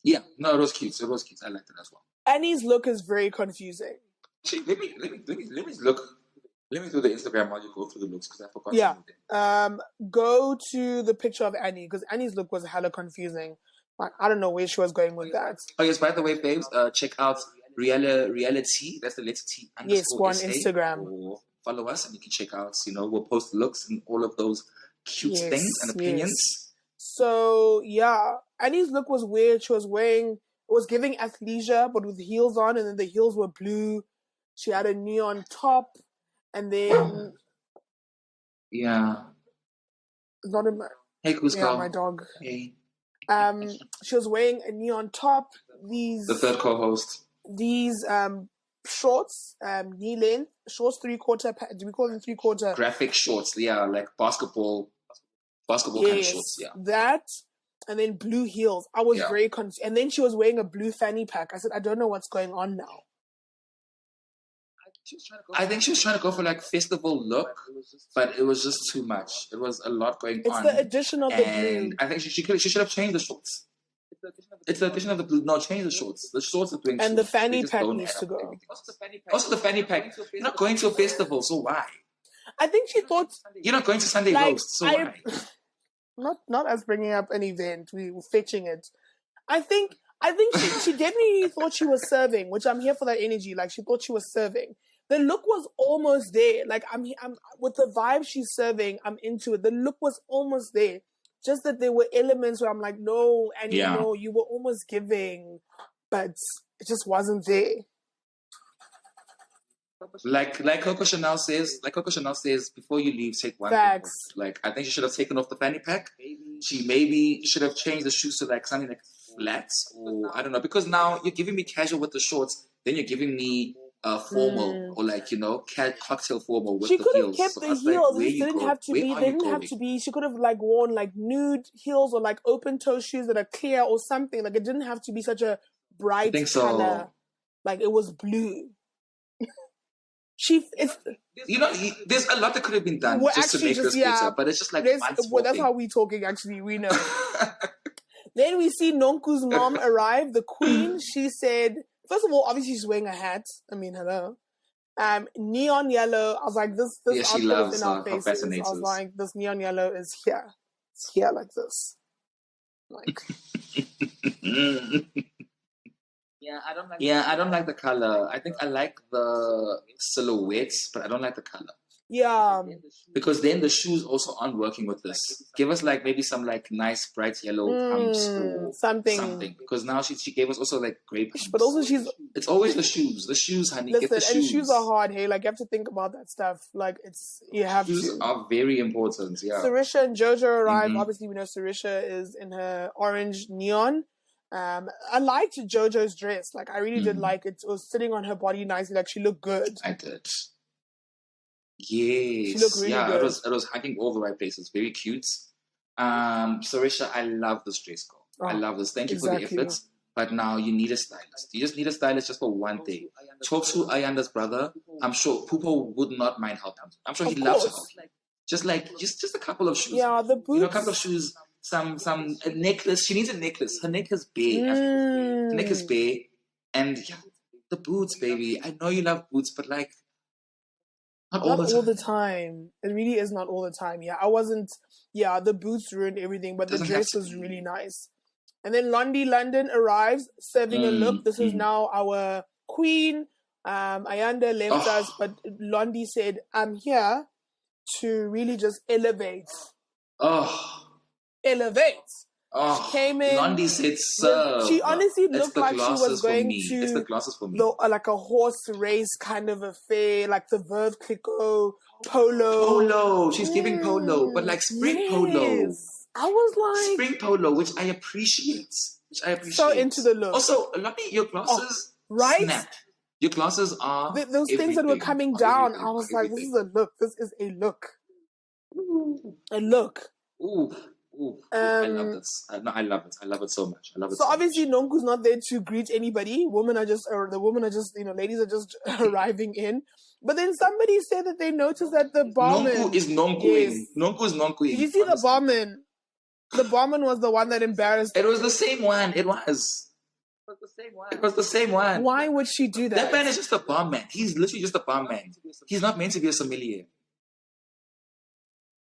Yeah, no, it was cute. I liked it as well. Annie's look is very confusing. Let me look. Let me do the Instagram while you go through the looks because I forgot. Yeah. Go to the picture of Annie because Annie's look was hella confusing. Like I don't know where she was going with that. Oh yes, by the way, babes, check out Reali-Tea. That's the letter T. Yes, go on Instagram. Or follow us and you can check out. We'll post the looks and all of those cute things and opinions. Yes. So yeah, Annie's look was weird. She was was giving athleisure, but with heels on, and then the heels were blue. She had a neon top, and then not in my my dog. Hey. She was wearing a neon top. The third co-host. These shorts, knee length shorts, 3/4. Do we call them 3/4? Graphic shorts, like basketball kind of shorts, that, and then blue heels. I was very confused. And then she was wearing a blue fanny pack. I said, I don't know what's going on now. I think she was trying to go for like festival look, but it was just too much. It was a lot going on. It's the addition of the blue. I think she should have changed the shorts. It's the addition of the blue. No, change the shorts. The shorts are doing. And the fanny pack needs to go. Also, the fanny pack. You're not going to a festival, so why? I think she thought you're not going to Sunday roast, so why? Not as bringing up an event. We were fetching it. I think she definitely thought she was serving, which I'm here for that energy. Like she thought she was serving. The look was almost there. Like I'm with the vibe she's serving. I'm into it. The look was almost there. Just that there were elements where I'm like, no, and you were almost giving, but it just wasn't there. Like Coco Chanel says, before you leave, take one. Facts. Like I think she should have taken off the fanny pack. She maybe should have changed the shoes to like something like flats, or I don't know, because now you're giving me casual with the shorts, then you're giving me formal or like cocktail formal with the heels. She could have kept the heels. It didn't have to be. They didn't have to be. She could have like worn like nude heels or like open toe shoes that are clear or something. Like it didn't have to be such a bright color. Like it was blue. There's a lot that could have been done just to make this better, but it's just like that's how we talking. Actually, we know. Then we see Nonku's mom arrive, the queen. She said, first of all, obviously she's wearing a hat. I mean, hello. Neon yellow. I was like, this outfit is in our faces. I was like, this neon yellow is here. It's here like this. Like. I don't like the color. I think I like the silhouettes, but I don't like the color. Yeah. Because then the shoes also aren't working with this. Give us like maybe some like nice bright yellow pumps or something. Because now she gave us also like grey pumps. But also it's always the shoes. The shoes, honey. Listen, get the shoes. And shoes are hard, hey. Like you have to think about that stuff. Like you have shoes to. Shoes are very important, yeah. Sarisha and Jojo arrive. Mm-hmm. Obviously we know Sarisha is in her orange neon. I liked Jojo's dress. Like I really did like it. It was sitting on her body nicely. Like she looked good. I did. Yes. She looked really good. It was hanging all the right places. Very cute. Sarisha, I love this dress, girl. I love this. Thank you for the efforts. But now you need a stylist. You just need a stylist just for one thing. Talk to Ayanda's brother. I'm sure Pupo would not mind helping. I'm sure he'd love to help. Just a couple of shoes. Yeah, the boots. A couple of shoes. A necklace. She needs a necklace. Her neck is bare. Her neck is bare. And the boots, baby. I know you love boots, but like Not Not all the all time. the time. It really is not all the time. Yeah, I wasn't. Yeah, the boots ruined everything, but the Doesn't have dress to was be. really nice. And then Londi London arrives, serving a look. This is now our queen. Ayanda left us, but Londi said, "I'm here to really just elevate." Oh, Elevate. oh. She came in. Londi said, "Serve." She honestly It's looked the like she was glasses for going me. to It's the glasses for me. like a horse race kind of affair, like the Verve Clicquot polo. Polo. She's giving polo, but like spring polo. I was like Spring polo, which I appreciate. so into the look. Also, Londi, your glasses right? snap. Your glasses are those things that were coming down. I was like, this is a look. This is a look. A look. Ooh. I love this. No, I love it. I love it so much. I love it. So obviously, Nonku's not there to greet anybody. Ladies are just arriving in. But then somebody said that they noticed that the barman... Nonku is nonkuing. Yes. Nonku is nonkuing. Did you see the barman? The barman was the one that embarrassed... It was the same one. It was the same one. Why would she do that? That man is just a barman. He's literally just a barman. He's not meant to be a sommelier.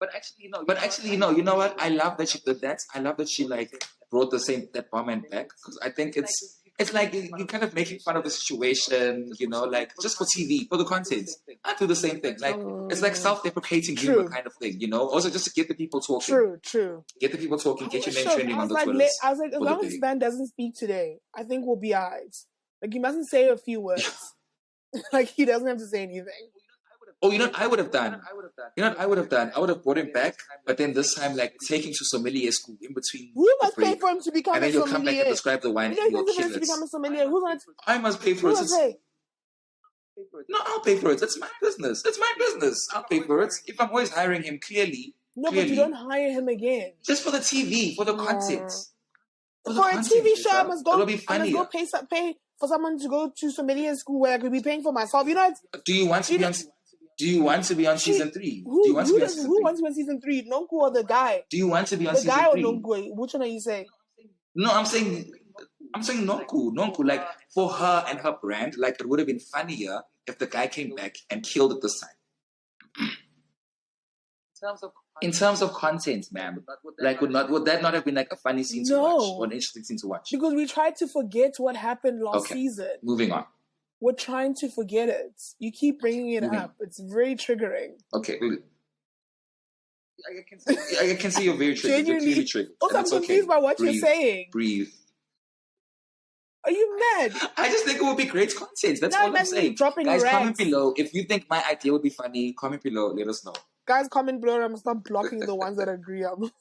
But actually, no. You know what? I love that she did that. I love that she like brought that barman back, because I think it's like you're kind of making fun of the situation, like just for TV, for the content. I do the same thing. Like it's like self-deprecating humor kind of thing, Also just to get the people talking. True. Get the people talking. Get your name trending on the Twitters. I was like, as long as man doesn't speak today, I think we'll be alright. Like he mustn't say a few words. Like he doesn't have to say anything. Oh, I would have done. I would have brought him back, but then this time, like, taking to sommelier school in between. Who must pay for him to become a sommelier? And then he'll come back and describe the wine. You know, to become a sommelier. Who's going to... I must pay for it. No, I'll pay for it. It's my business. I'll pay for it. If I'm always hiring him, clearly. No, but you don't hire him again. Just for the TV, for the content. For a TV show, I must go pay for someone to go to sommelier school where I could be paying for myself. Do you want to be on... Do you want to be on season 3? Who wants to be on season 3? Nonku or the guy? Do you want to be on season 3? The guy or Nonku? Which one are you saying? No, I'm saying Nonku. Nonku, like, for her and her brand, like, it would have been funnier if the guy came back and killed it this time. In terms of content, ma'am, like, would that not have been like a funny scene to watch or an interesting scene to watch? Because we tried to forget what happened last season. Moving on. We're trying to forget it. You keep bringing it up. It's very triggering. Okay. I can see you're very triggered. You're clearly triggered. Also, I'm confused by what you're saying. Breathe. Are you mad? I just think it would be great content. That's all I'm saying. Guys, comment below. If you think my idea would be funny, comment below. Let us know. Guys, comment below. I'm going to start blocking the ones that agree. I'll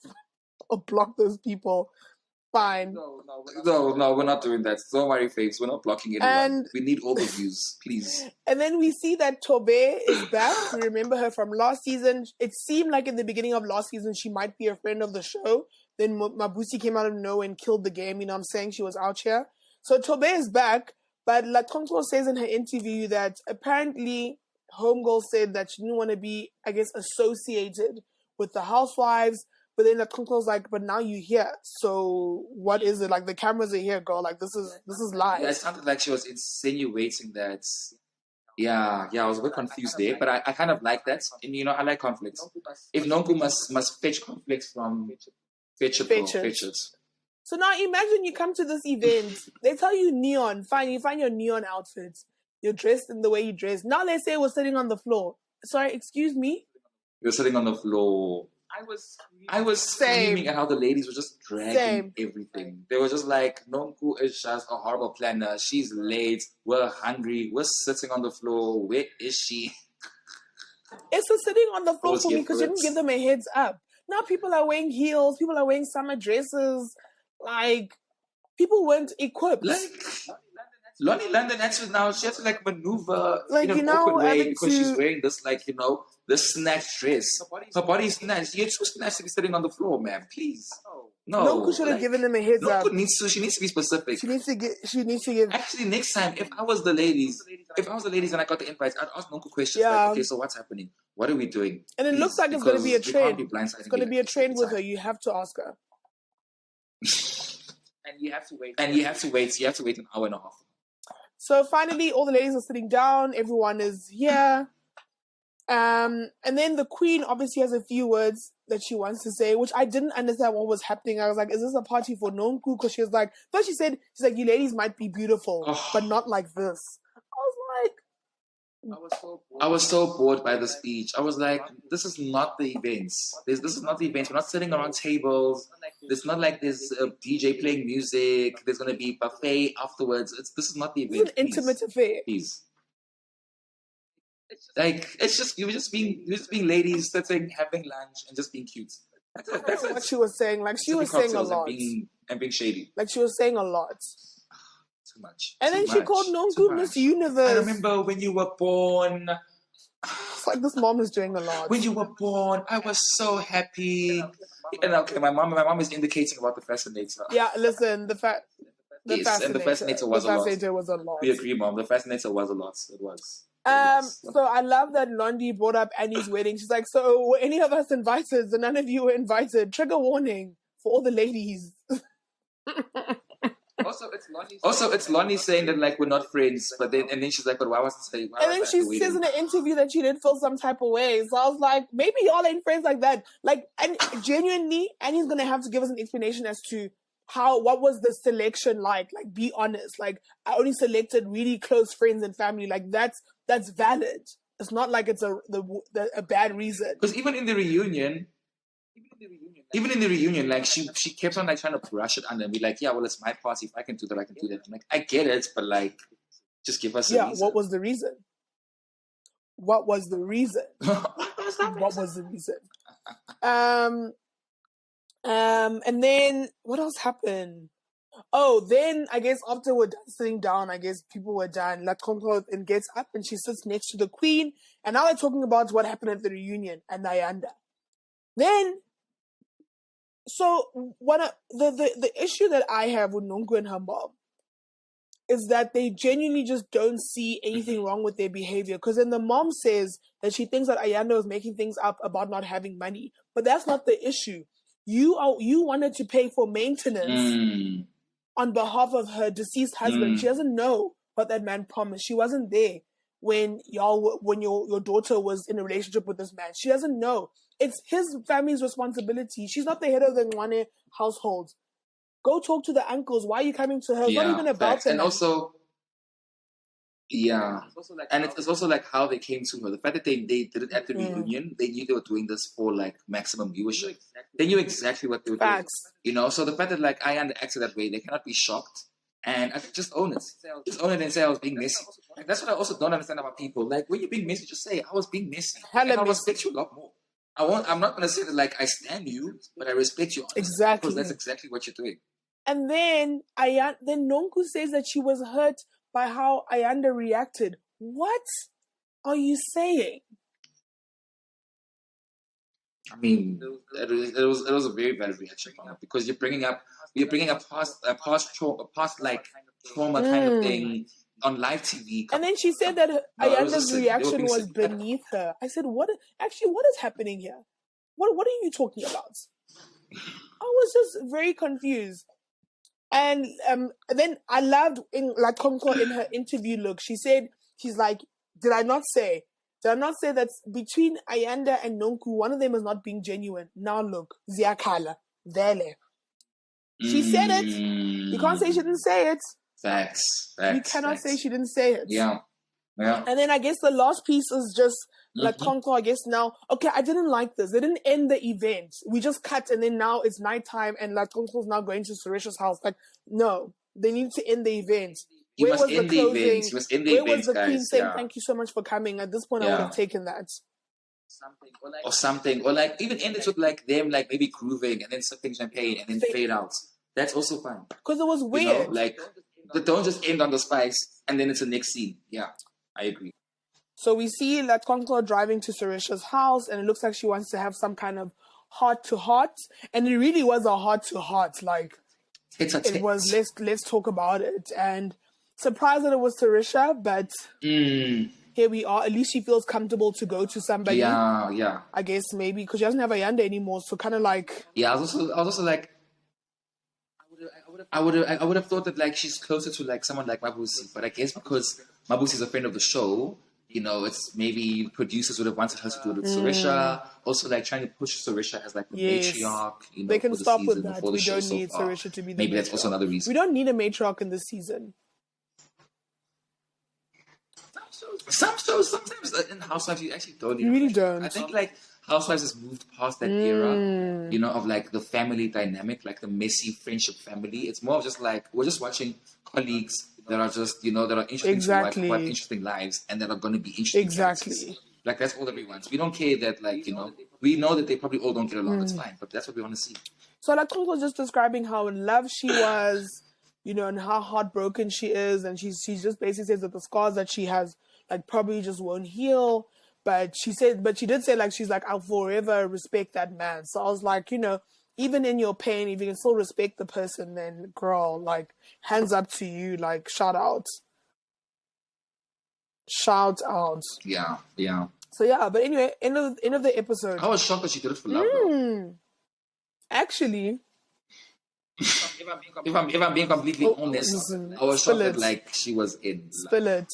block those people. Fine. No, we're not doing that. Don't worry, Faves. We're not blocking anyone. We need all the views, please. And then we see that Tobe is back. We remember her from last season. It seemed like in the beginning of last season she might be a friend of the show. Then Mabusi came out of nowhere and killed the game. You know what I'm saying? She was out here. So Tobe is back. But Latonko says in her interview that apparently Homegirl said that she didn't want to be, I guess, associated with the Housewives. But then the Kunkel's like, but now you're here. So what is it? Like the cameras are here, girl. Like this is live. Yeah, it sounded like she was insinuating that. Yeah, I was a bit confused there, but I kind of like that. And I like conflicts. If Nonku must fetch conflicts from fetch it. So now imagine you come to this event. They tell you neon. Fine, you find your neon outfit. You're dressed in the way you dress. Now let's say we're sitting on the floor. Sorry, excuse me? You're sitting on the floor. I was screaming at how the ladies were just dragging everything. They were just like, Nonku is just a horrible planner. She's late. We're hungry. We're sitting on the floor. Where is she? It's a sitting on the floor for me because you didn't give them a heads up. Now people are wearing heels. People are wearing summer dresses. Like, people weren't equipped. Like, Lonnie London actually now, she has to like maneuver in an awkward way because she's wearing this this snatched dress. Her body is snatched. You're too snatched to be sitting on the floor, ma'am. Please. No. Nonku should have given them a heads up. She needs to be specific. She needs to give. Actually, next time, if I was the ladies and I got the invites, I'd ask Nonku questions like, okay, so what's happening? What are we doing? And it looks like it's going to be a trend. It's going to be a trend with her. You have to ask her. And you have to wait. You have to wait an hour and a half. So finally, all the ladies are sitting down. Everyone is here. And then the queen obviously has a few words that she wants to say, which I didn't understand what was happening. I was like, is this a party for Nonku? Because she was like, first she's like, you ladies might be beautiful, but not like this. I was like, I was so bored by the speech. I was like, this is not the events. This is not the events. We're not sitting around tables. It's not like there's a DJ playing music. There's going to be buffet afterwards. This is not the event. It's an intimate affair. Please. Like, it's just, you're just being ladies sitting, having lunch, and just being cute. That's what she was saying. Like, she was saying a lot. And being shady. Like, she was saying a lot. Too much. And then she called Nonku Miss Universe. I remember when you were born. It's like this mom is doing a lot. When you were born, I was so happy. And okay, my mom is indicating about the fascinator. Yeah, listen, the fascinator was a lot. We agree, Mom. The fascinator was a lot. It was. So I love that Londi brought up Annie's wedding. She's like, so were any of us invited? So none of you were invited. Trigger warning for all the ladies. Also, it's Lonnie saying that like we're not friends, but then she's like, but why wasn't saying? And then she says in an interview that she did feel some type of way. So I was like, maybe y'all ain't friends like that. Like, and genuinely, Annie's gonna have to give us an explanation as to what was the selection like? Like, be honest. Like, I only selected really close friends and family. Like, that's valid. It's not like it's a bad reason. Because even in the reunion, like she kept on like trying to brush it under and be like, yeah, well, it's my party. If I can do that, I can do that. I'm like, I get it, but like, just give us a reason. What was the reason? What was the reason? What was the reason? And then what else happened? Oh, then I guess after we're sitting down, I guess people were done. La Conco and gets up and she sits next to the queen. And now they're talking about what happened at the reunion and Ayanda. Then, so the issue that I have with Nonku and her mom is that they genuinely just don't see anything wrong with their behavior. Because then the mom says that she thinks that Ayanda was making things up about not having money. But that's not the issue. You wanted to pay for maintenance on behalf of her deceased husband. She doesn't know what that man promised. She wasn't there when your daughter was in a relationship with this man. She doesn't know. It's his family's responsibility. She's not the head of the Nwane household. Go talk to the uncles. Why are you coming to her? It's not even about them. And also, yeah. And it's also like how they came to her. The fact that they did it at the reunion, they knew they were doing this for like maximum viewership. They knew exactly what they were doing. You know, so the fact that like I acted that way, they cannot be shocked. And I think just own it. Just own it and say I was being messy. Like, that's what I also don't understand about people. Like when you're being messy, just say I was being messy. And I respect you a lot more. I'm not gonna say that like I stand you, but I respect you honestly, exactly, because that's exactly what you're doing. And then Nonku says that she was hurt by how Ayanda reacted. What are you saying? I mean, it was a very bad reaction from her because you're bringing up past trauma kind of thing on live TV. And then she said that Ayanda's reaction was beneath her. I said, what is happening here? What are you talking about? I was just very confused. And then I loved in her interview look. She said, she's like, did I not say that between Ayanda and Nonku, one of them is not being genuine? Now look, Ziakala, Vele. She said it. You can't say she didn't say it. Facts. You cannot say she didn't say it. Yeah. And then I guess the last piece is just Conco, I guess now, okay, I didn't like this. They didn't end the event. We just cut and then now it's nighttime and Conco's now going to Suresha's house. Like, no, they need to end the event. Where was the closing? He was in the event. Where was the queen saying, thank you so much for coming? At this point, I would have taken that. Something. Or like even end it with like them like maybe grooving and then sipping champagne and then fade out. That's also fun. Because it was weird. You know, like, don't just end on the spice and then it's the next scene. Yeah, I agree. So we see Conco driving to Suresha's house and it looks like she wants to have some kind of heart-to-heart. And it really was a heart-to-heart. Like, it was, let's talk about it. And surprised that it was Suresha, but here we are. At least she feels comfortable to go to somebody. Yeah. I guess maybe because she doesn't have Ayanda anymore. So kind of like... Yeah, I was also like... I would have thought that like she's closer to like someone like Mabusi, but I guess because Mabusi is a friend of the show, you know, it's maybe producers would have wanted her to do it with Sarisha. Also, like trying to push Sarisha as like the matriarch, you know, they can for the stop season with that. for the We show don't so need far. Sarisha to be the Maybe matriarch. that's also another reason. We don't need a matriarch in this season. Some shows, sometimes in Housewives, you actually don't. You really don't. I think like Housewives has moved past that era, you know, of like the family dynamic, like the messy friendship family. It's more of just like we're just watching colleagues that are just, you know, that are interesting to watch, who have interesting lives, and that are going to be interesting characters. Like that's all that we want. We don't care that, like, you know, we know that they probably all don't get along. That's fine, but that's what we want to see. So like Tonko was just describing how in love she was, you know, and how heartbroken she is, and she just basically says that the scars that she has like probably just won't heal. But she did say like she's like, I'll forever respect that man. So I was like, you know, even in your pain, if you can still respect the person, then girl, like hands up to you, like shout out. Yeah, yeah. So yeah, but anyway, end of the episode. I was shocked that she did it for love. Though. Actually, if I'm being completely honest, I was shocked that like she was in. Spill it.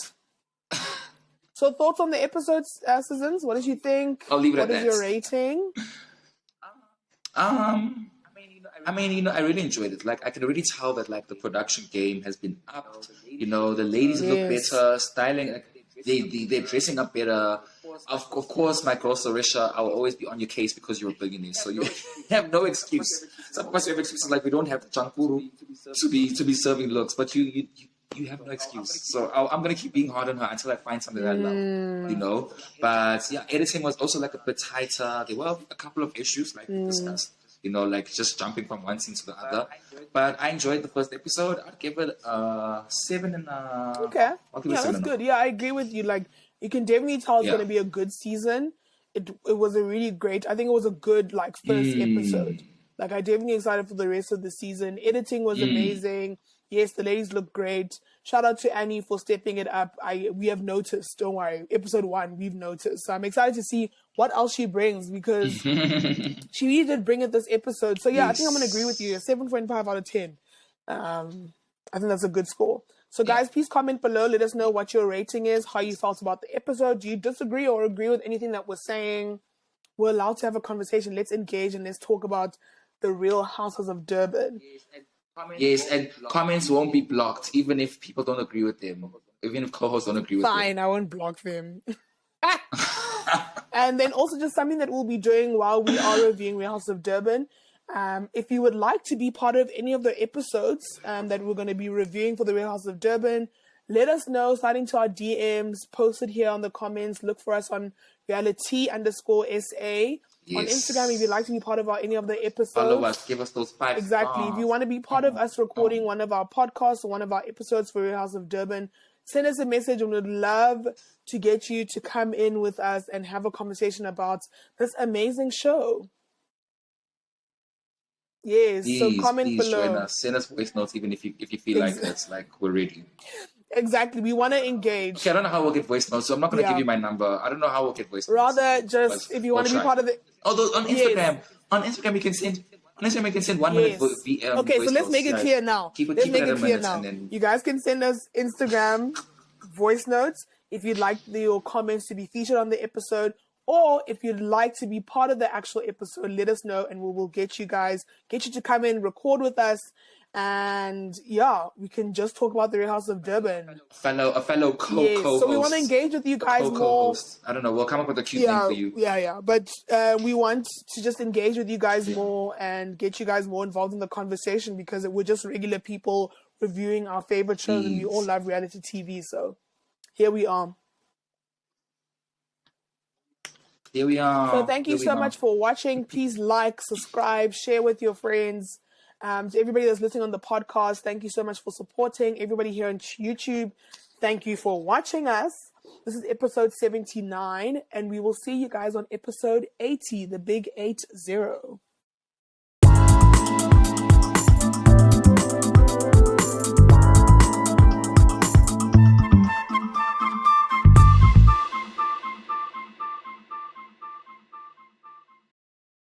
So thoughts on the episodes, Susan? What did you think? I'll leave it at that. What is your rating? I mean, you know, I really enjoyed it. Like, I can already tell that, like, the production game has been upped. You know, the ladies look better, styling, like, they're dressing up better. Of course, my girl Sarisha, I will always be on your case because you're a billionaire, so you have no excuse. Some of us have excuses like we don't have the chankuru to be serving looks, but you have no excuse. So I'm gonna keep being hard on her until I find something that I love, you know. But yeah, editing was also like a bit tighter. There were a couple of issues like we discussed, you know, like just jumping from one scene to the other. But I enjoyed the first episode. I'd give it a 7 and a... Okay. Yeah, that's good. Yeah, I agree with you. Like, you can definitely tell it's going to be a good season. It was a really great... I think it was a good, like, first episode. Like, I'm definitely excited for the rest of the season. Editing was amazing. Yes, the ladies look great. Shout out to Annie for stepping it up. We have noticed. Don't worry. Episode 1, we've noticed. So I'm excited to see what else she brings because she really did bring it this episode. So yeah, I think I'm going to agree with you. A 7.5 out of 10. I think that's a good score. So guys, please comment below. Let us know what your rating is, how you felt about the episode. Do you disagree or agree with anything that we're saying? We're allowed to have a conversation. Let's engage and let's talk about the Real Housewives of Durban. Yes, and comments won't be blocked, even if people don't agree with them. Even if co-hosts don't agree with them. Fine, I won't block them. And then also just something that we'll be doing while we are reviewing Real House of Durban. If you would like to be part of any of the episodes that we're going to be reviewing for the Real House of Durban, let us know. Slide into our DMs, post it here on the comments. Look for us on Reali-Tea_SA. Yes. On Instagram, if you'd like to be part of any of the episodes. Follow us, give us those 5 Exactly. stars. If you want to be part of us recording one of our podcasts or one of our episodes for Real House of Durban, send us a message and we'd love to get you to come in with us and have a conversation about this amazing show. Yes, so comment below. Join us. Send us voice notes even if you feel like it's like we're ready. Exactly. We want to engage. Okay, I don't know how we'll get voice notes, so I'm not going to give you my number. I don't know how we'll get voice notes. Rather, just if you want to be part of the... Although on Instagram, you can send... On Instagram, you can send 1 minute okay, so let's make it clear now. Let's make it clear now. You guys can send us Instagram voice notes if you'd like your comments to be featured on the episode, or if you'd like to be part of the actual episode, let us know and we will get you to come in, record with us. And yeah, we can just talk about the Real House of Durban. A fellow co-host. So we want to engage with you guys more. I don't know. We'll come up with a cute name for you. Yeah. But we want to just engage with you guys more and get you guys more involved in the conversation because we're just regular people reviewing our favorite shows and we all love reality TV. So here we are. So thank you so much for watching. Please like, subscribe, share with your friends. To everybody that's listening on the podcast, thank you so much for supporting. Everybody here on YouTube, thank you for watching us. This is episode 79, and we will see you guys on episode 80, the big 80.